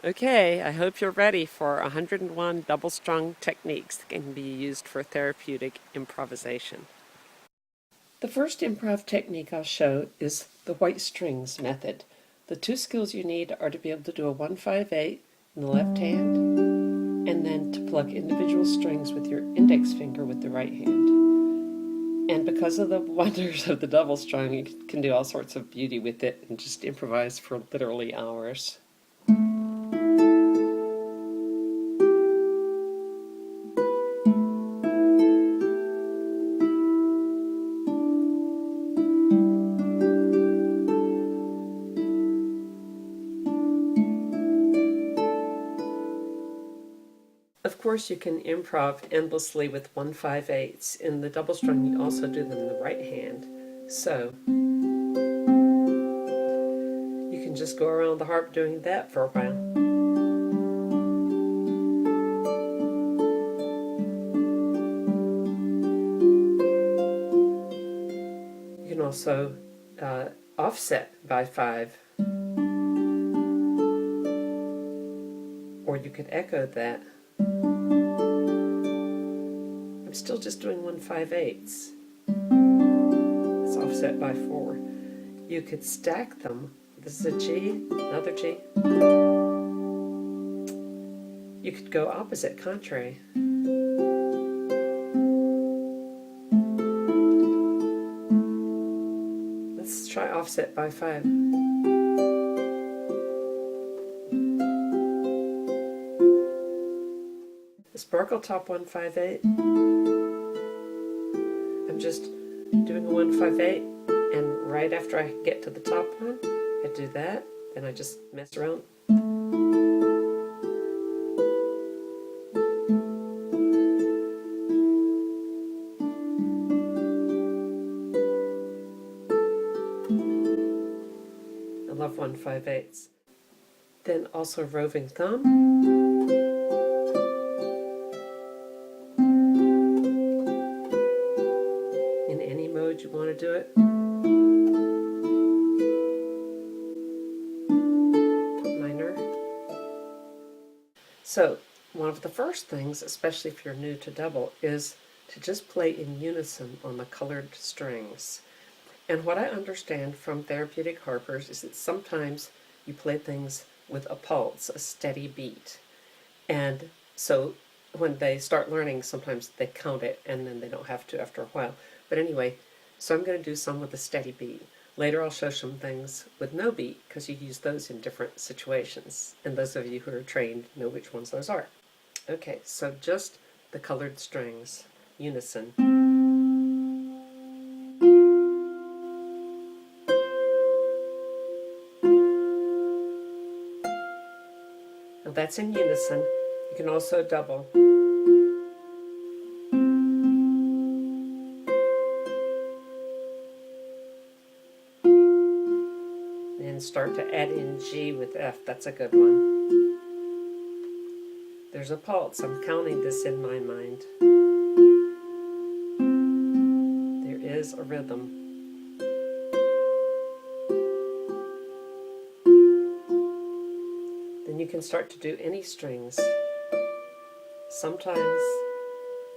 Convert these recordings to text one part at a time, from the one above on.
Okay, I hope you're ready for 101 double-strung techniques that can be used for therapeutic improvisation. The first improv technique I'll show is the white strings method. The two skills you need are to be able to do a 1-5-8 in the left hand, and then to plug individual strings with your index finger with the right hand. And because of the wonders of the double strung, you can do all sorts of beauty with it and just improvise for literally hours. Of course, you can improv endlessly with 1-5-8s. In the double strung, you also do them in the right hand. So you can just go around the harp doing that for a while. You can also offset by 5, or you could echo that. I'm still just doing 1-5-8s. It's offset by 4. You could stack them. This is a G, another G. You could go opposite, contrary. Let's try offset by 5. The sparkle top 1-5-8. I'm just doing a 1-5-8, and right after I get to the top one, I do that, then I just mess around. I love 1-5-8s. Then also roving thumb. In any mode you want to do it. Minor. So one of the first things, especially if you're new to double, is to just play in unison on the colored strings. And what I understand from therapeutic harpers is that sometimes you play things with a pulse, a steady beat. And so when they start learning, sometimes they count it and then they don't have to after a while. But anyway, so I'm going to do some with a steady beat. Later I'll show some things with no beat because you use those in different situations. And those of you who are trained know which ones those are. Okay, so just the colored strings, unison. Now that's in unison. You can also double. And start to add in G with F. That's a good one. There's a pulse. I'm counting this in my mind. There is a rhythm. Then you can start to do any strings. Sometimes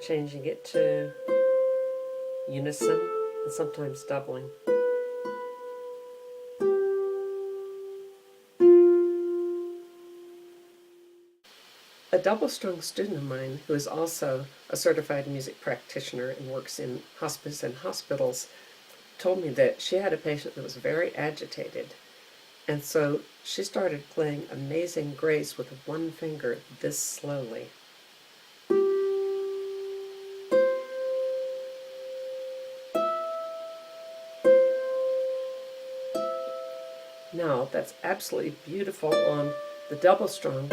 changing it to unison and sometimes doubling. A double-strung student of mine, who is also a certified music practitioner and works in hospice and hospitals, told me that she had a patient that was very agitated. And so she started playing Amazing Grace with one finger this slowly. Now that's absolutely beautiful on the double strung,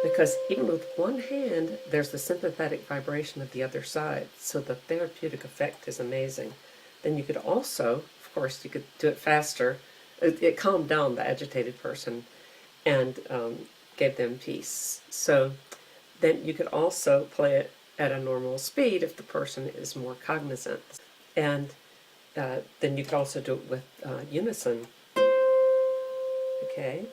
because even with one hand, there's the sympathetic vibration of the other side, so the therapeutic effect is amazing. Then you could also, of course, you could do it faster. It calmed down the agitated person and gave them peace. So then you could also play it at a normal speed if the person is more cognizant. And then you could also do it with unison. Okay.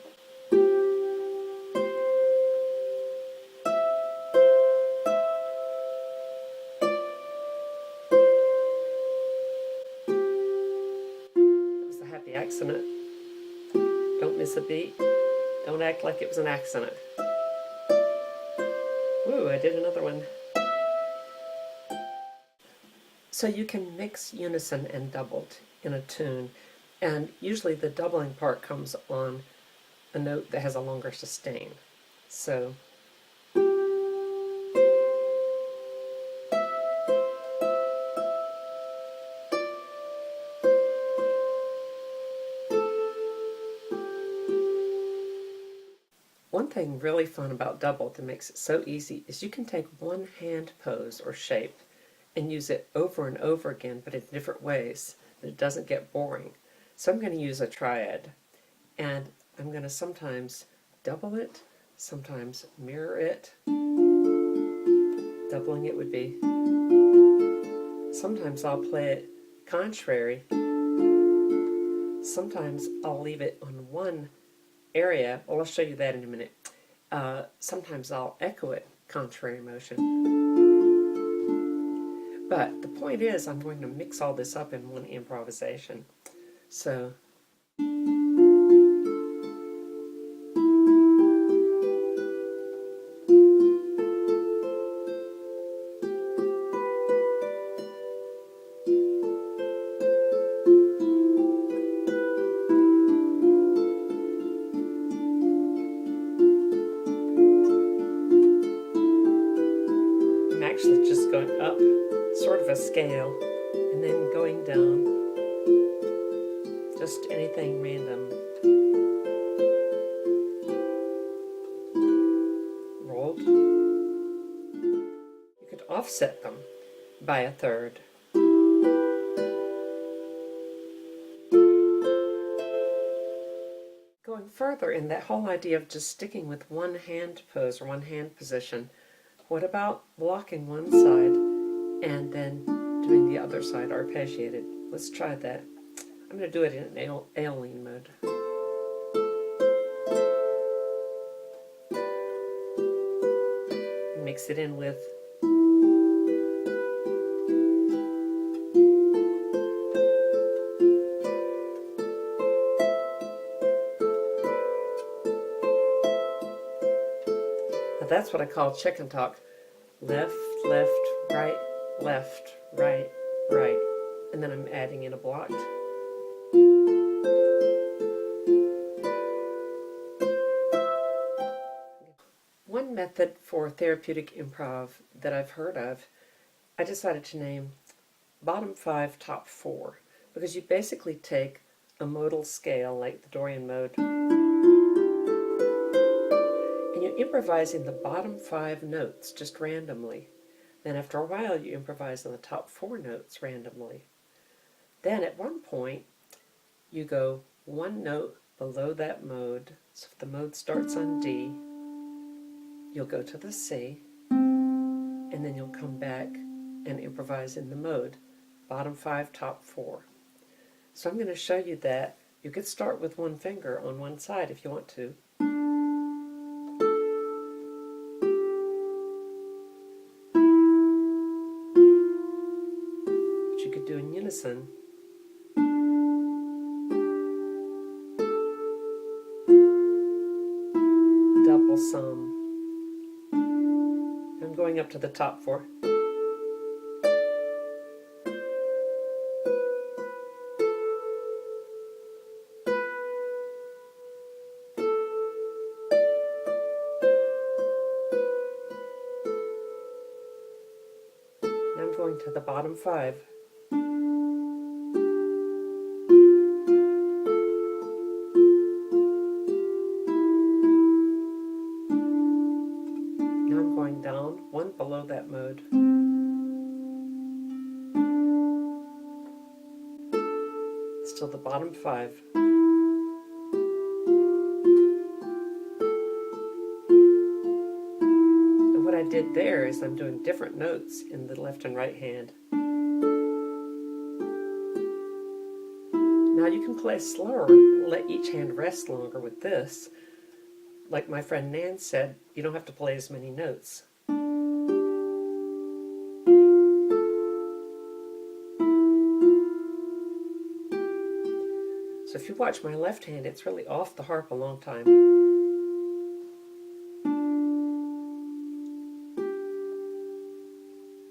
miss a beat, don't act like it was an accident. Ooh, I did another one. So you can mix unison and doubled in a tune, and usually the doubling part comes on a note that has a longer sustain. So one thing really fun about doubled that makes it so easy is you can take one hand pose or shape and use it over and over again, but in different ways, that it doesn't get boring. So I'm going to use a triad, and I'm going to sometimes double it, sometimes mirror it. Doubling it would be, sometimes I'll play it contrary, sometimes I'll leave it on one area. Well, I'll show you that in a minute. Sometimes I'll echo it contrary motion. But the point is, I'm going to mix all this up in one improvisation. So I'm actually just going up, sort of a scale, and then going down, just anything random. Rolled. You could offset them by a third. Going further in that whole idea of just sticking with one hand pose or one hand position, what about blocking one side and then doing the other side arpeggiated? Let's try that. I'm going to do it in an ailing mode. Mix it in with now that's what I call chicken talk. Left, left, right, left, right, right. And then I'm adding in a blocked. One method for therapeutic improv that I've heard of, I decided to name bottom 5, top 4, because you basically take a modal scale like the Dorian mode and you improvise in the bottom 5 notes just randomly. Then after a while you improvise on the top 4 notes randomly. Then at one point you go one note below that mode. So if the mode starts on D, you'll go to the C, and then you'll come back and improvise in the mode, bottom 5, top 4. So I'm going to show you that. You could start with one finger on one side if you want to. But you could do in unison. Double some. I'm going up to the top 4. Now I'm going to the bottom 5. Now I'm going down one below that mode. Still the bottom 5. And what I did there is I'm doing different notes in the left and right hand. Now you can play slower and let each hand rest longer with this. Like my friend Nan said, you don't have to play as many notes. So if you watch my left hand, it's really off the harp a long time.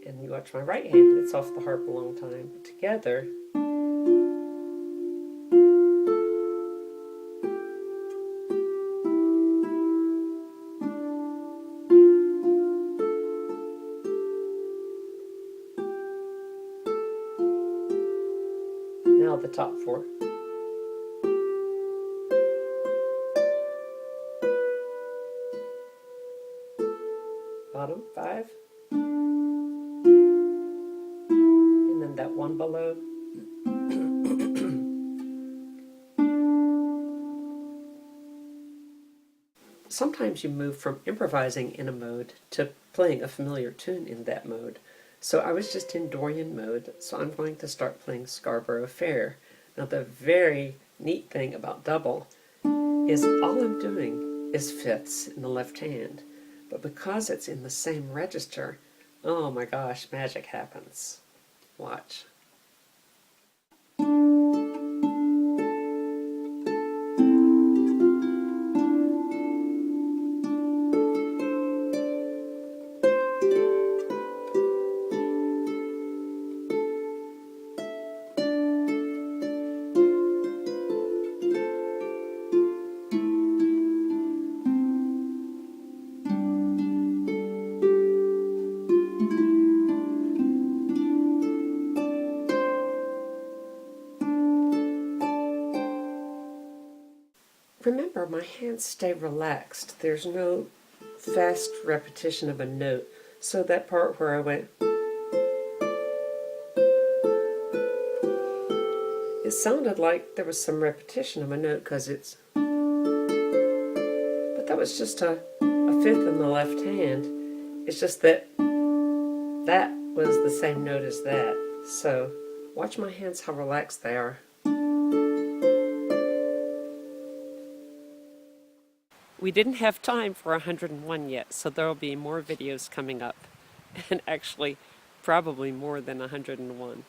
And you watch my right hand, it's off the harp a long time. Together, now the top four. Bottom five. And then that one below. Sometimes you move from improvising in a mode to playing a familiar tune in that mode. So I was just in Dorian mode, so I'm going to start playing Scarborough Fair. Now the very neat thing about double is all I'm doing is fifths in the left hand. But because it's in the same register, oh my gosh, magic happens. Watch. Remember, my hands stay relaxed. There's no fast repetition of a note. So that part where I went, it sounded like there was some repetition of a note because it's, but that was just a fifth in the left hand. It's just that that was the same note as that. So watch my hands, how relaxed they are. We didn't have time for 101 yet, so there will be more videos coming up. And actually, probably more than 101.